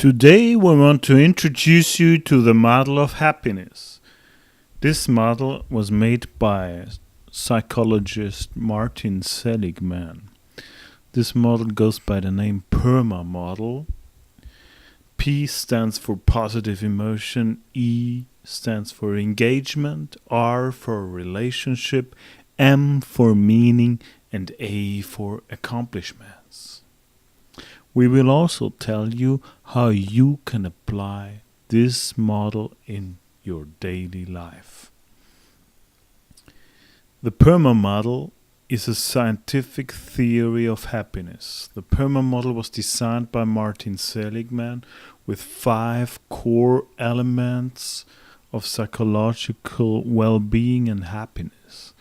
Today we want to introduce you to the model of happiness. This model was made by psychologist Martin Seligman. This model goes by the name PERMA Model. P stands for positive emotion, E stands for engagement, R for relationship, M for meaning, and A for accomplishments. We will also tell you how you can apply this model in your daily life. The PERMA model is a scientific theory of happiness. The PERMA model was designed by Martin Seligman with 5 core elements of psychological well-being and happiness.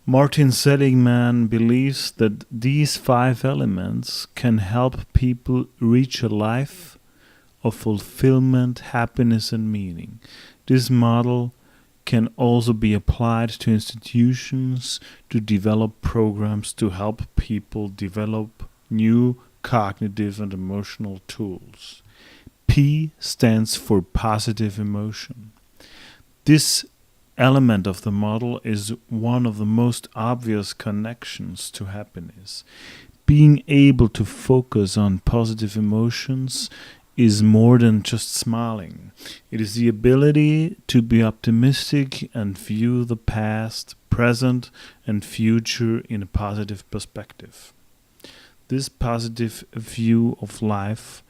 Martin Seligman believes that these 5 elements can help people reach a life of fulfillment, happiness, and meaning. This model can also be applied to institutions to develop programs to help people develop new cognitive and emotional tools. P stands for positive emotion. This element of the model is one of the most obvious connections to happiness. Being able to focus on positive emotions is more than just smiling. It is the ability to be optimistic and view the past, present, and future in a positive perspective. This positive view of life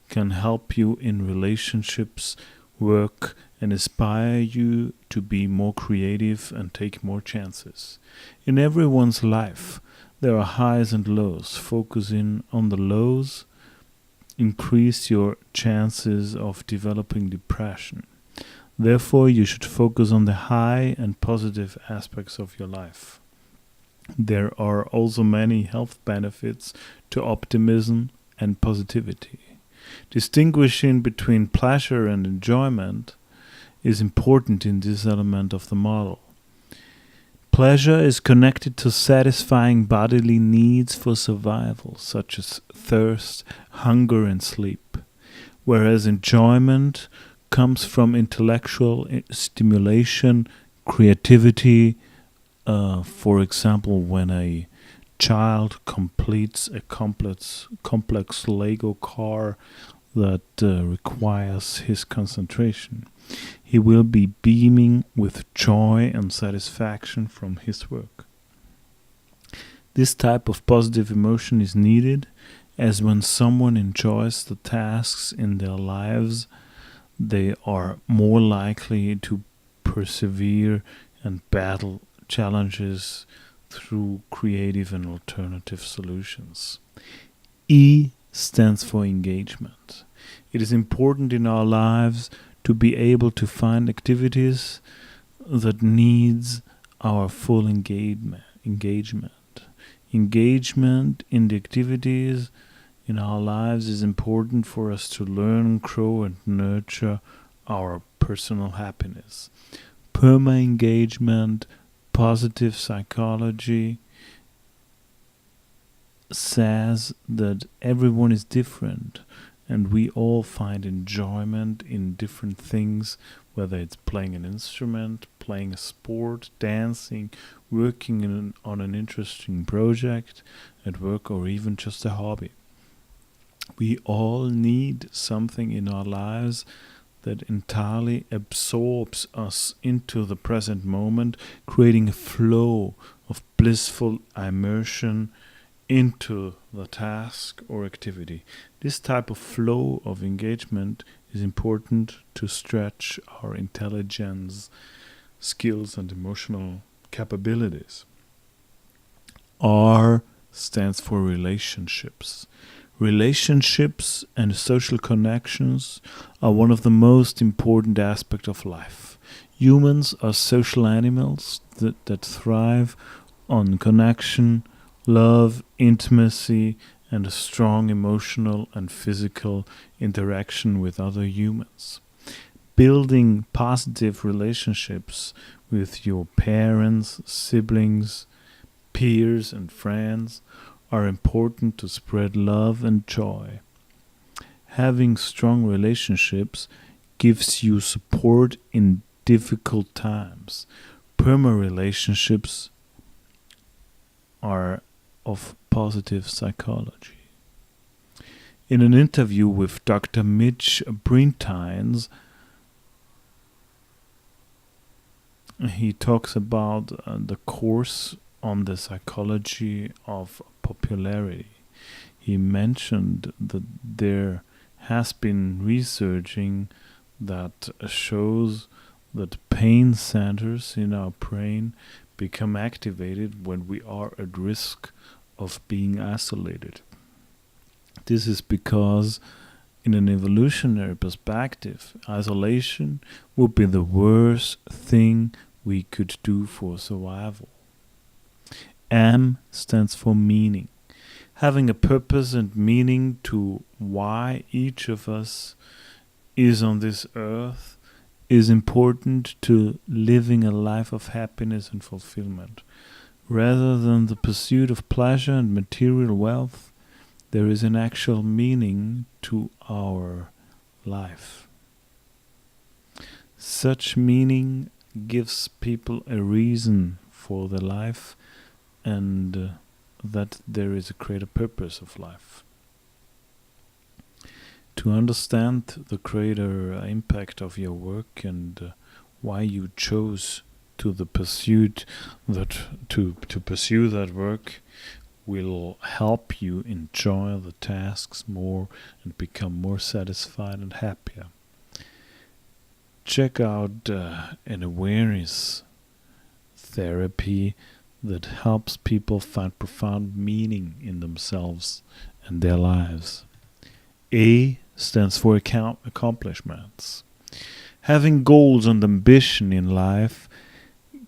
can help you in relationships, work, and inspire you to be more creative and take more chances. In everyone's life, there are highs and lows. Focusing on the lows increase your chances of developing depression. Therefore, you should focus on the high and positive aspects of your life. There are also many health benefits to optimism and positivity. Distinguishing between pleasure and enjoyment is important in this element of the model. Pleasure is connected to satisfying bodily needs for survival, such as thirst, hunger, and sleep, whereas enjoyment comes from intellectual stimulation, creativity. For example, when a child completes a complex Lego car that requires his concentration, he will be beaming with joy and satisfaction from his work. This type of positive emotion is needed, as when someone enjoys the tasks in their lives, they are more likely to persevere and battle challenges through creative and alternative solutions. E stands for engagement. It is important in our lives to be able to find activities that needs our full engagement. Engagement in the activities in our lives is important for us to learn, grow, and nurture our personal happiness. PERMA engagement, positive psychology, says that everyone is different and we all find enjoyment in different things, whether it's playing an instrument, playing a sport, dancing, working on an interesting project at work, or even just a hobby. We all need something in our lives that entirely absorbs us into the present moment, creating a flow of blissful immersion into the task or activity. This type of flow of engagement is important to stretch our intelligence, skills, and emotional capabilities. R stands for relationships. Relationships and social connections are one of the most important aspects of life. Humans are social animals that thrive on connection, love, intimacy, and a strong emotional and physical interaction with other humans. Building positive relationships with your parents, siblings, peers, and friends are important to spread love and joy. Having strong relationships gives you support in difficult times. PERMA relationships are of positive psychology. In an interview with Dr. Mitch Brintines, he talks about the course on the psychology of popularity. He mentioned that there has been researching that shows that pain centers in our brain become activated when we are at risk of being isolated. This is because, in an evolutionary perspective, isolation would be the worst thing we could do for survival. M stands for meaning. Having a purpose and meaning to why each of us is on this earth is important to living a life of happiness and fulfillment. Rather than the pursuit of pleasure and material wealth, there is an actual meaning to our life. Such meaning gives people a reason for their life and that there is a greater purpose of life. To understand the greater impact of your work and why you chose to pursue that work will help you enjoy the tasks more and become more satisfied and happier. Check out an awareness therapy that helps people find profound meaning in themselves and their lives. A stands for accomplishments. Having goals and ambition in life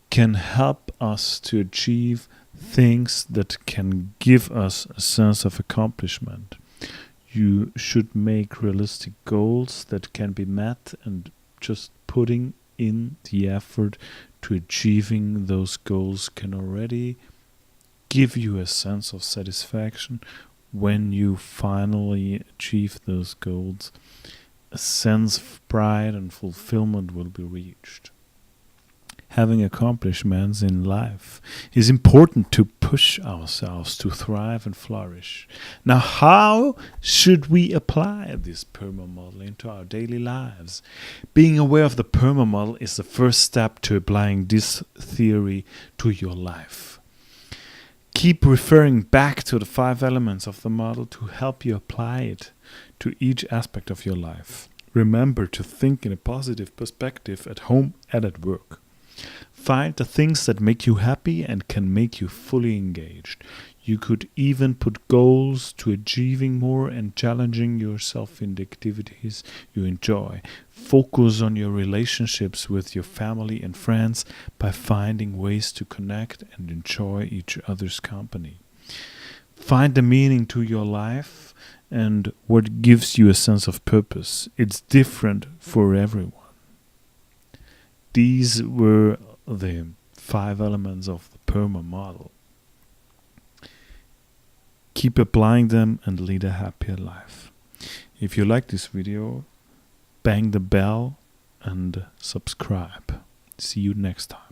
can help us to achieve things that can give us a sense of accomplishment. You should make realistic goals that can be met, and just putting in the effort to achieving those goals can already give you a sense of satisfaction. When you finally achieve those goals, a sense of pride and fulfillment will be reached. Having accomplishments in life is important to push ourselves to thrive and flourish. Now, how should we apply this PERMA model into our daily lives? Being aware of the PERMA model is the first step to applying this theory to your life. Keep referring back to the 5 elements of the model to help you apply it to each aspect of your life. Remember to think in a positive perspective at home and at work. Find the things that make you happy and can make you fully engaged. You could even put goals to achieving more and challenging yourself in the activities you enjoy. Focus on your relationships with your family and friends by finding ways to connect and enjoy each other's company. Find the meaning to your life and what gives you a sense of purpose. It's different for everyone. These were the 5 elements of the PERMA model. Keep applying them and lead a happier life. If you like this video, bang the bell and subscribe. See you next time.